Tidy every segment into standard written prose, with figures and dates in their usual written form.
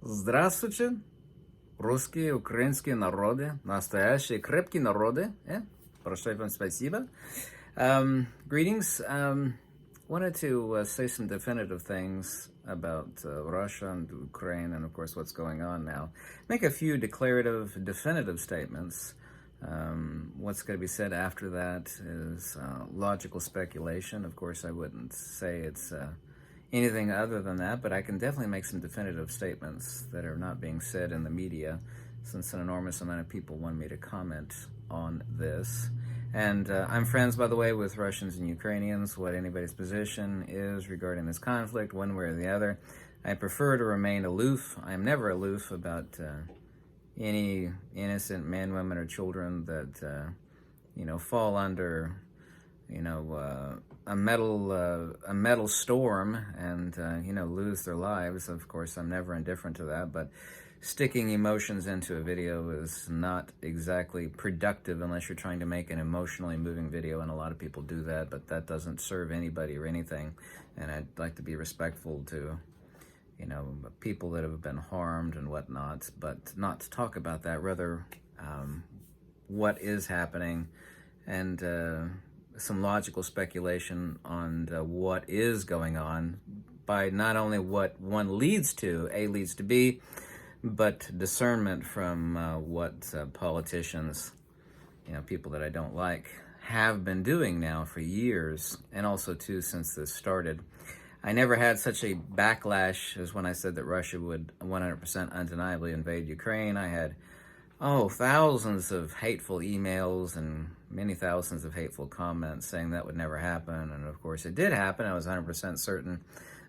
Здравствуйте, русские, украинские народы, настоящие крепкие народы. Большое вам спасибо. Greetings. Wanted to say some definitive things about Russia and Ukraine and, of course, what's going on now. Make a few declarative, definitive statements. What's going to be said after that is logical speculation. Of course, I wouldn't say it's anything other than that, but I can definitely make some definitive statements that are not being said in the media, since an enormous amount of people want me to comment on this. And I'm friends, by the way, with Russians and Ukrainians. What anybody's position is regarding this conflict, one way or the other, I prefer to remain aloof. I am never aloof about any innocent men, women, or children that fall under a metal storm and lose their lives. Of course, I'm never indifferent to that, but sticking emotions into a video is not exactly productive unless you're trying to make an emotionally moving video, and a lot of people do that, but that doesn't serve anybody or anything. And I'd like to be respectful to people that have been harmed and whatnot, but not to talk about that, rather what is happening and some logical speculation on what is going on by not only what one leads to, A leads to B, but discernment from what politicians, people that I don't like, have been doing now for years, and also too since this started. I never had such a backlash as when I said that Russia would 100% undeniably invade Ukraine. I had thousands of hateful emails and many thousands of hateful comments saying that would never happen. And of course it did happen. I was 100% certain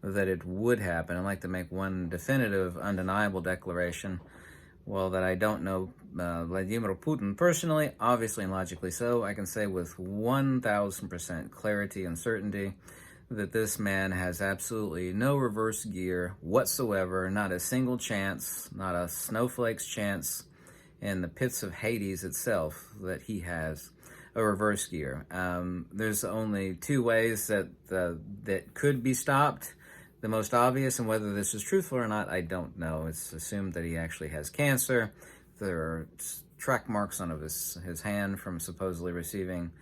that it would happen. I'd like to make one definitive, undeniable declaration. Well, that I don't know Vladimir Putin personally, obviously and logically so, I can say with 1,000% clarity and certainty that this man has absolutely no reverse gear whatsoever, not a single chance, not a snowflake's chance in the pits of Hades itself that he has a reverse gear. There's only two ways that could be stopped. The most obvious, and whether this is truthful or not, I don't know. It's assumed that he actually has cancer. There are track marks on his hand from supposedly receiving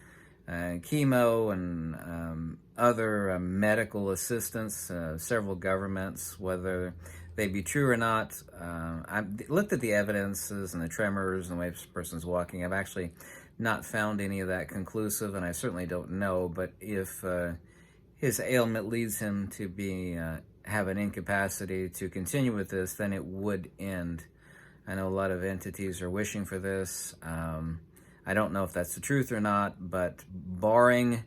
chemo and other medical assistance, several governments, whether they be true or not. I looked at the evidences and the tremors and the way this person's walking. I've actually not found any of that conclusive, and I certainly don't know, but if his ailment leads him to have an incapacity to continue with this, then it would end. I know a lot of entities are wishing for this. I don't know if that's the truth or not, but barring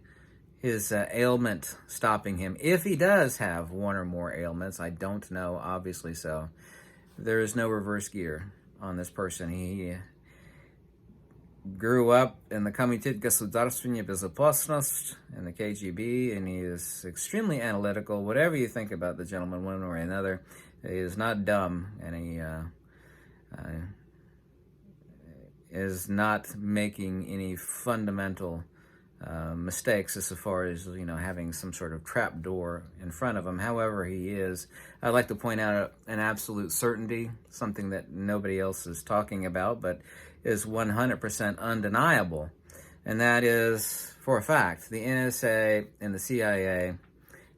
his ailment stopping him, if he does have one or more ailments, I don't know, obviously so, there is no reverse gear on this person. He grew up in the Комитет государственной безопасности in the KGB, and he is extremely analytical. Whatever you think about the gentleman, one way or another, he is not dumb, and he is not making any fundamental mistakes as far as having some sort of trap door in front of him. However he is, I'd like to point out an absolute certainty, something that nobody else is talking about but is 100% undeniable, and that is, for a fact, the NSA and the CIA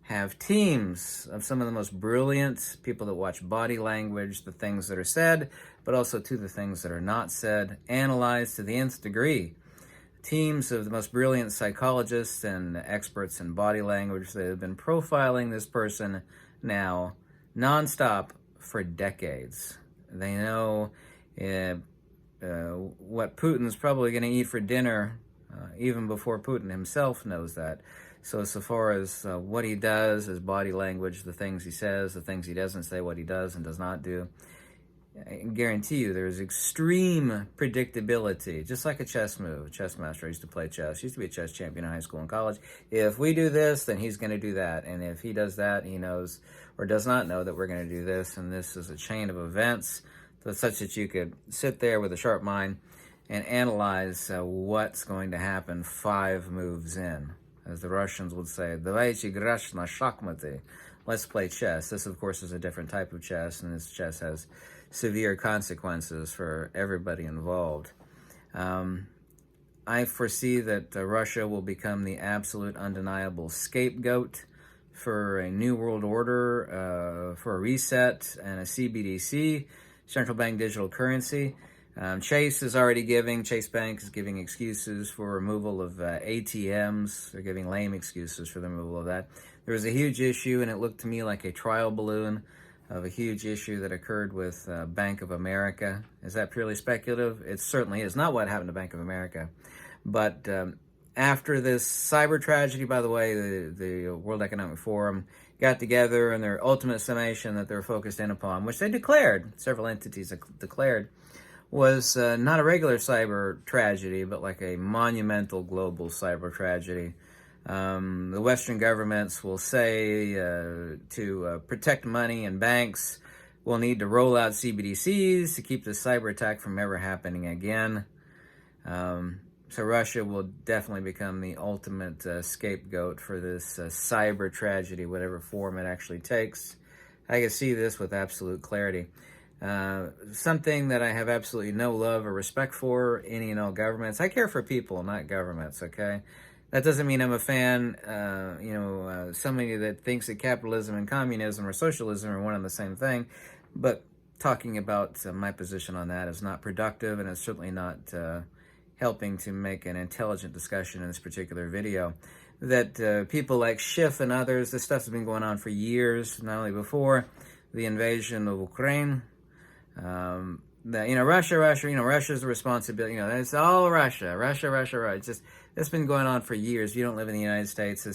have teams of some of the most brilliant people that watch body language, the things that are said, but also to the things that are not said, analyzed to the nth degree. Teams of the most brilliant psychologists and experts in body language that have been profiling this person now nonstop for decades. They know what Putin's probably going to eat for dinner, even before Putin himself knows that. So far as what he does, his body language, the things he says, the things he doesn't say, what he does and does not do, I guarantee you there's extreme predictability, just like a chess move. A chess master, I used to play chess, used to be a chess champion in high school and college. If we do this, then he's going to do that. And if he does that, he knows or does not know that we're going to do this. And this is a chain of events such that you could sit there with a sharp mind and analyze what's going to happen 5 moves in. As the Russians would say, "Давайте играть на шахматы." let's play chess. This, of course, is a different type of chess, and this chess has severe consequences for everybody involved. I foresee that Russia will become the absolute undeniable scapegoat for a new world order, for a reset, and a CBDC, central bank digital currency. Chase Bank is giving excuses for removal of ATMs. They're giving lame excuses for the removal of that. There was a huge issue, and it looked to me like a trial balloon of a huge issue that occurred with Bank of America. Is that purely speculative? It certainly is not what happened to Bank of America. But after this cyber tragedy, by the way, the World Economic Forum got together, and their ultimate summation that they're focused in upon, which they declared, several entities declared, was not a regular cyber tragedy, but like a monumental global cyber tragedy. The Western governments will say to protect money and banks, we'll need to roll out CBDCs to keep the cyber attack from ever happening again. So Russia will definitely become the ultimate scapegoat for this cyber tragedy, whatever form it actually takes. I can see this with absolute clarity. Something that I have absolutely no love or respect for, any and all governments. I care for people, not governments, okay? That doesn't mean I'm a fan, somebody that thinks that capitalism and communism or socialism are one and the same thing. But talking about my position on that is not productive, and it's certainly not helping to make an intelligent discussion in this particular video. That people like Schiff and others, this stuff's been going on for years, not only before the invasion of Ukraine. Russia's the responsibility, it's all Russia. It's been going on for years. You don't live in the United States.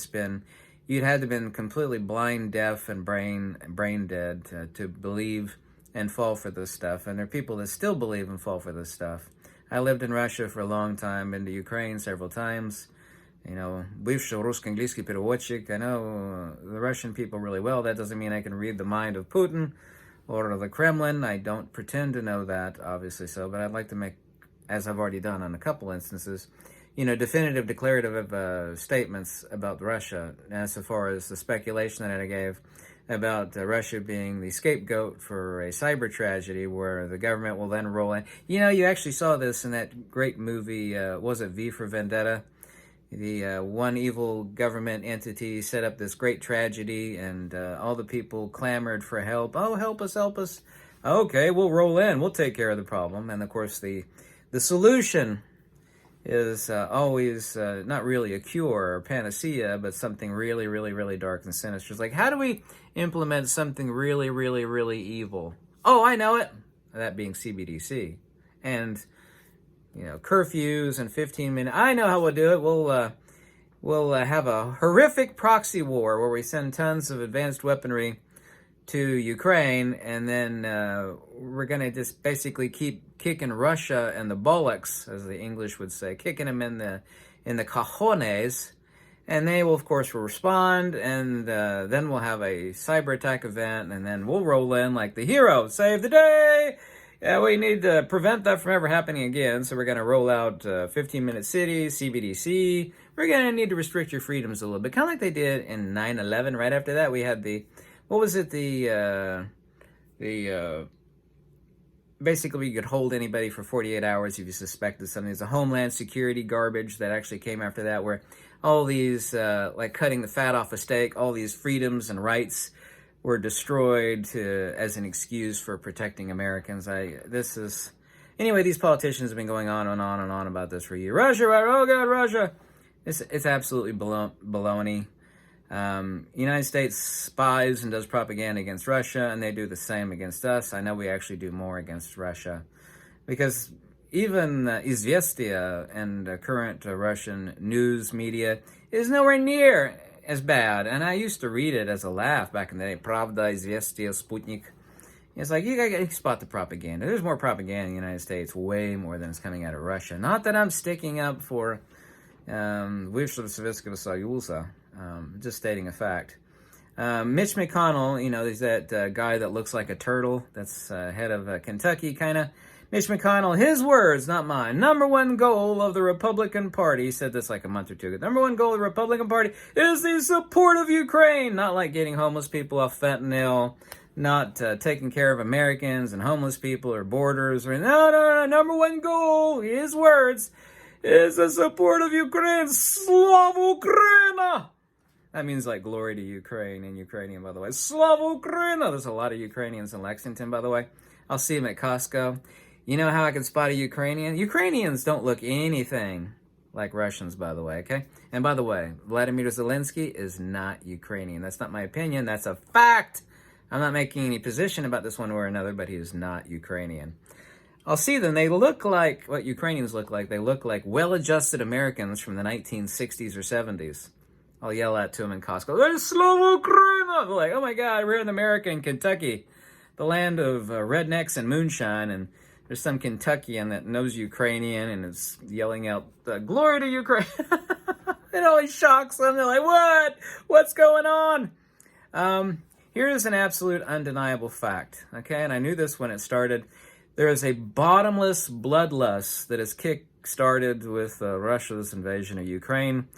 You'd had to have been completely blind, deaf, and brain dead to believe and fall for this stuff. And there are people that still believe and fall for this stuff. I lived in Russia for a long time, been to Ukraine several times. Бывший русско-английский переводчик. I know the Russian people really well. That doesn't mean I can read the mind of Putin or the Kremlin. I don't pretend to know that, obviously so, but I'd like to make, as I've already done on a couple instances, definitive declarative statements about Russia, as far as the speculation that I gave about Russia being the scapegoat for a cyber tragedy where the government will then roll in. You actually saw this in that great movie, was it V for Vendetta? The one evil government entity set up this great tragedy, and all the people clamored for help. Oh, help us, help us. Okay, we'll roll in. We'll take care of the problem. And, of course, the solution is always not really a cure or panacea, but something really, really, really dark and sinister. It's like, how do we implement something really, really, really evil? Oh, I know it. That being CBDC. And curfews and 15-minute. I know how we'll do it. We'll have a horrific proxy war where we send tons of advanced weaponry to Ukraine, and then we're going to just basically keep kicking Russia and the bullocks, as the English would say, kicking them in the cojones, and they will, of course, respond, and then we'll have a cyber attack event, and then we'll roll in like the hero, save the day. Yeah, we need to prevent that from ever happening again, so we're going to roll out 15-minute cities, CBDC. We're going to need to restrict your freedoms a little bit, kind of like they did in 9/11. Right after that, we had basically you could hold anybody for 48 hours if you suspected something. There's a Homeland Security garbage that actually came after that, where all these, like cutting the fat off a steak, all these freedoms and rights were destroyed as an excuse for protecting Americans. Anyway, these politicians have been going on and on and on about this for a year. Russia, oh God, Russia. It's absolutely baloney. United States spies and does propaganda against Russia, and they do the same against us. I know we actually do more against Russia, because even Izvestia and current Russian news media is nowhere near as bad. And I used to read it as a laugh back in the day. Pravda, Izvestia, Sputnik. It's like, you gotta spot the propaganda. There's more propaganda in the United States, way more than is coming out of Russia. Not that I'm sticking up for Высшего Советского Союза, just stating a fact. Mitch McConnell, there's that guy that looks like a turtle, that's head of Kentucky, kind of. Mitch McConnell, his words, not mine. Number one goal of the Republican Party, he said this like a month or two ago. Number one goal of the Republican Party is the support of Ukraine. Not like getting homeless people off fentanyl, not taking care of Americans and homeless people or borders. No. Number one goal, his words, is the support of Ukraine. Slava Ukraina! That means like glory to Ukraine in Ukrainian, by the way. Slava Ukraina! There's a lot of Ukrainians in Lexington, by the way. I'll see them at Costco. You know how I can spot a Ukrainian? Ukrainians don't look anything like Russians, by the way, okay? And by the way, Vladimir Zelensky is not Ukrainian. That's not my opinion. That's a fact. I'm not making any position about this one way or another, but he is not Ukrainian. I'll see them. They look like what Ukrainians look like. They look like well-adjusted Americans from the 1960s or 70s. I'll yell out to them in Costco, "There's Slava Ukraina!" They're like, "Oh my God, we're in America in Kentucky, the land of rednecks and moonshine," and there's some Kentuckian that knows Ukrainian and is yelling out, "Glory to Ukraine!" It always shocks them. They're like, "What? What's going on?" Here's an absolute undeniable fact, okay? And I knew this when it started. There is a bottomless bloodlust that is kick-started with Russia's invasion of Ukraine.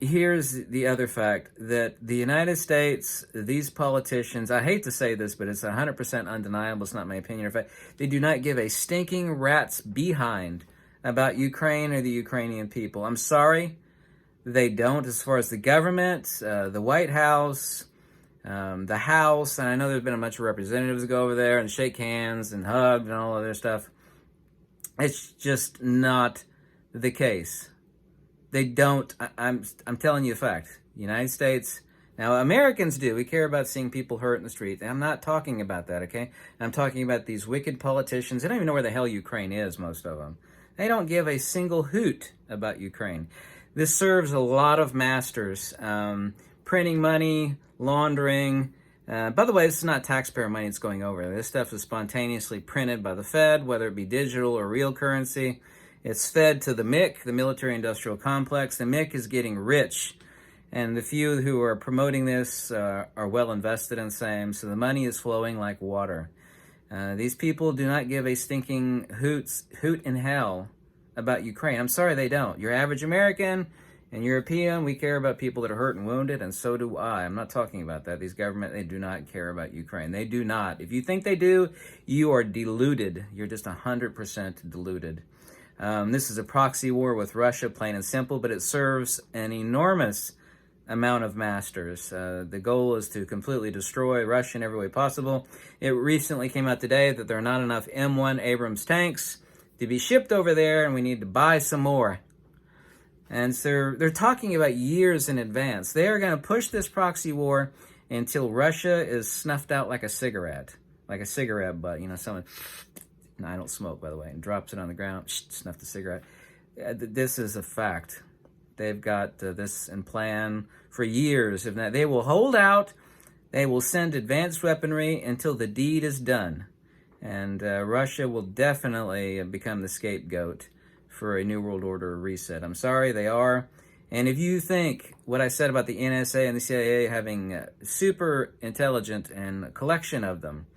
Here's the other fact, that the United States, these politicians, I hate to say this, but it's 100% undeniable, it's not my opinion, in fact, they do not give a stinking rat's behind about Ukraine or the Ukrainian people. I'm sorry, they don't, as far as the government, the White House, the House, and I know there's been a bunch of representatives go over there and shake hands and hug and all other stuff. It's just not the case. They don't. I'm telling you a fact. United States. Now, Americans do. We care about seeing people hurt in the street. I'm not talking about that, okay? I'm talking about these wicked politicians. They don't even know where the hell Ukraine is, most of them. They don't give a single hoot about Ukraine. This serves a lot of masters. Printing money, laundering. By the way, this is not taxpayer money that's going over. This stuff is spontaneously printed by the Fed, whether it be digital or real currency. It's fed to the MIC, the military-industrial complex. The MIC is getting rich, and the few who are promoting this are well invested in same, so the money is flowing like water. These people do not give a stinking hoot in hell about Ukraine. I'm sorry, they don't. Your average American and European, we care about people that are hurt and wounded, and so do I. I'm not talking about that. These government, they do not care about Ukraine. They do not. If you think they do, you are deluded. You're just 100% deluded. This is a proxy war with Russia, plain and simple, but it serves an enormous amount of masters. The goal is to completely destroy Russia in every way possible. It recently came out today that there are not enough M1 Abrams tanks to be shipped over there, and we need to buy some more. And so they're talking about years in advance. They are going to push this proxy war until Russia is snuffed out like a cigarette butt. You know, someone... No, I don't smoke, by the way, and drops it on the ground, snuff the cigarette. This is a fact. They've got this in plan for years. If not, they will hold out. They will send advanced weaponry until the deed is done. And Russia will definitely become the scapegoat for a New World Order reset. I'm sorry, they are. And if you think what I said about the NSA and the CIA having super intelligent and a collection of them,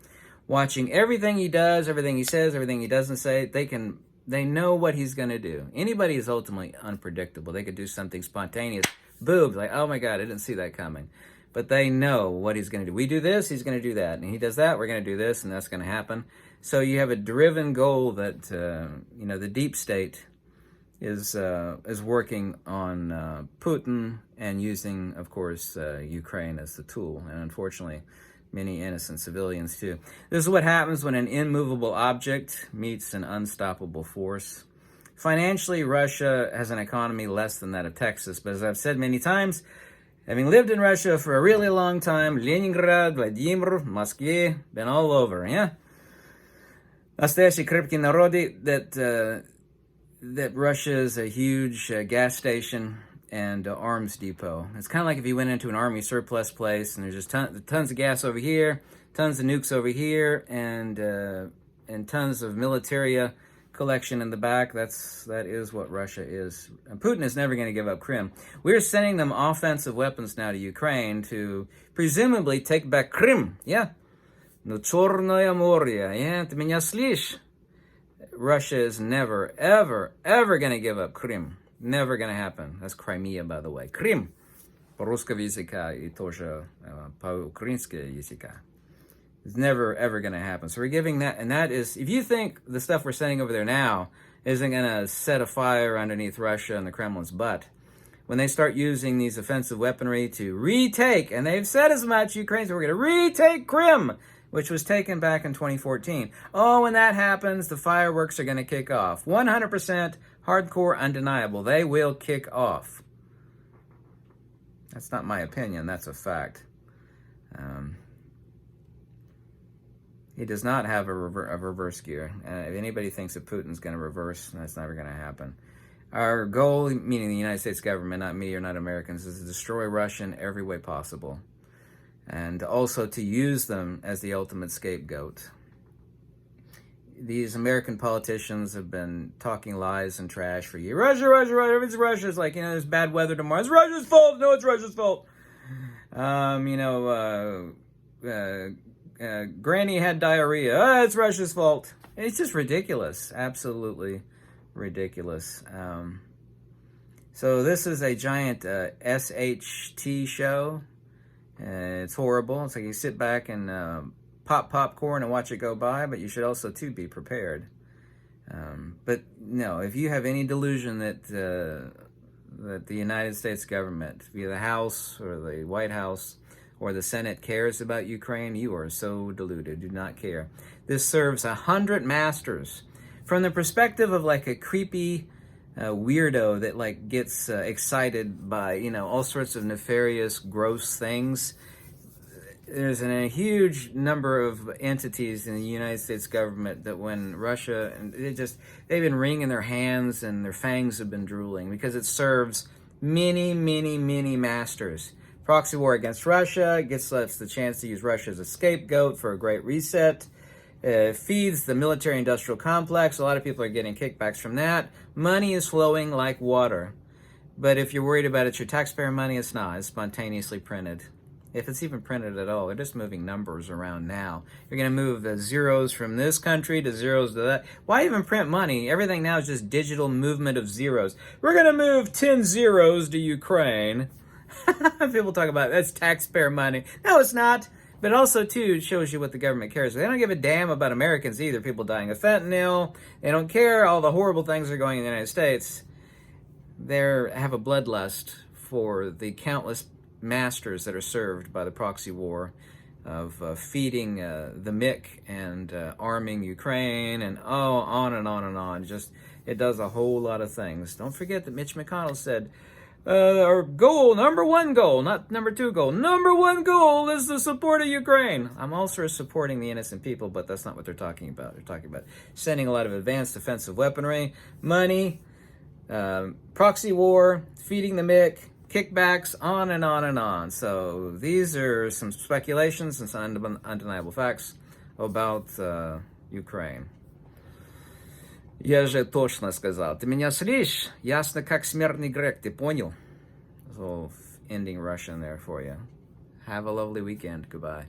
watching everything he does, everything he says, everything he doesn't say, they know what he's going to do. Anybody is ultimately unpredictable. They could do something spontaneous. Boom, like, oh my God, I didn't see that coming. But they know what he's going to do. We do this, he's going to do that. And he does that, we're going to do this, and that's going to happen. So you have a driven goal that, the deep state is working on Putin and using, of course, Ukraine as the tool. And unfortunately, many innocent civilians too. This is what happens when an immovable object meets an unstoppable force. Financially, Russia has an economy less than that of Texas, but as I've said many times, having lived in Russia for a really long time, Leningrad, Vladimir, Moscow, been all over, yeah? Настоящие крепкие народы, that Russia is a huge gas station and arms depot. It's kind of like if you went into an army surplus place and there's just tons of gas over here, tons of nukes over here, and tons of militaria collection in the back. That is what Russia is. And Putin is never going to give up Crimea. We're sending them offensive weapons now to Ukraine to presumably take back Crimea. Yeah, No Черное море. Yeah, ты меня слышишь? Russia is never, ever, ever going to give up Crimea. Never going to happen. That's Crimea, by the way. Крым. По-русскому языка и тоже по-украински языка. It's never, ever going to happen. So we're giving that, and that is, if you think the stuff we're sending over there now isn't going to set a fire underneath Russia and the Kremlin's butt, when they start using these offensive weaponry to retake, and they've said as much, Ukraine, so we're going to retake Crimea, which was taken back in 2014. Oh, when that happens, the fireworks are going to kick off. 100% hardcore, undeniable. They will kick off. That's not my opinion. That's a fact. He does not have a reverse gear. If anybody thinks that Putin's going to reverse, that's never going to happen. Our goal, meaning the United States government, not me or not Americans, is to destroy Russia in every way possible. And also to use them as the ultimate scapegoat. These American politicians have been talking lies and trash for years. Russia, Russia, Russia. It's Russia. It's like, there's bad weather tomorrow. It's Russia's fault. No, it's Russia's fault. Granny had diarrhea. It's Russia's fault. It's just ridiculous. Absolutely ridiculous. So this is a giant SHT show. It's horrible. It's like you sit back and pop popcorn and watch it go by, but you should also, too, be prepared. But no, if you have any delusion that the United States government, via the House or the White House or the Senate, cares about Ukraine, you are so deluded. Do not care. This serves 100 masters. From the perspective of like a creepy weirdo that like gets excited by, all sorts of nefarious, gross things, there's a huge number of entities in the United States government that when Russia, they've been wringing their hands and their fangs have been drooling because it serves many, many, many masters. Proxy war against Russia gets us the chance to use Russia as a scapegoat for a great reset. Feeds the military-industrial complex. A lot of people are getting kickbacks from that. Money is flowing like water. But if you're worried about it, your taxpayer money, it's not. It's spontaneously printed. If it's even printed at all, they're just moving numbers around now. You're going to move the zeros from this country to zeros to that. Why even print money? Everything now is just digital movement of zeros. We're going to move 10 zeros to Ukraine. People talk about that's taxpayer money. No, it's not. But also, too, it shows you what the government cares. They don't give a damn about Americans either. People dying of fentanyl. They don't care. All the horrible things that are going in the United States. They have a bloodlust for the countless masters that are served by the proxy war of feeding the MiC and arming Ukraine and on and on and on. Just, it does a whole lot of things. Don't forget that Mitch McConnell said, our goal, number one goal, not number two goal, number one goal is the support of Ukraine. I'm also supporting the innocent people, but that's not what they're talking about. They're talking about sending a lot of advanced defensive weaponry, money, proxy war, feeding the MiC, kickbacks, on and on and on. So these are some speculations and some undeniable facts about Ukraine. Я же точно сказал. Ты меня слышишь? Ясно, как смертный грех. Ты понял? So, ending Russian there for you. Have a lovely weekend. Goodbye.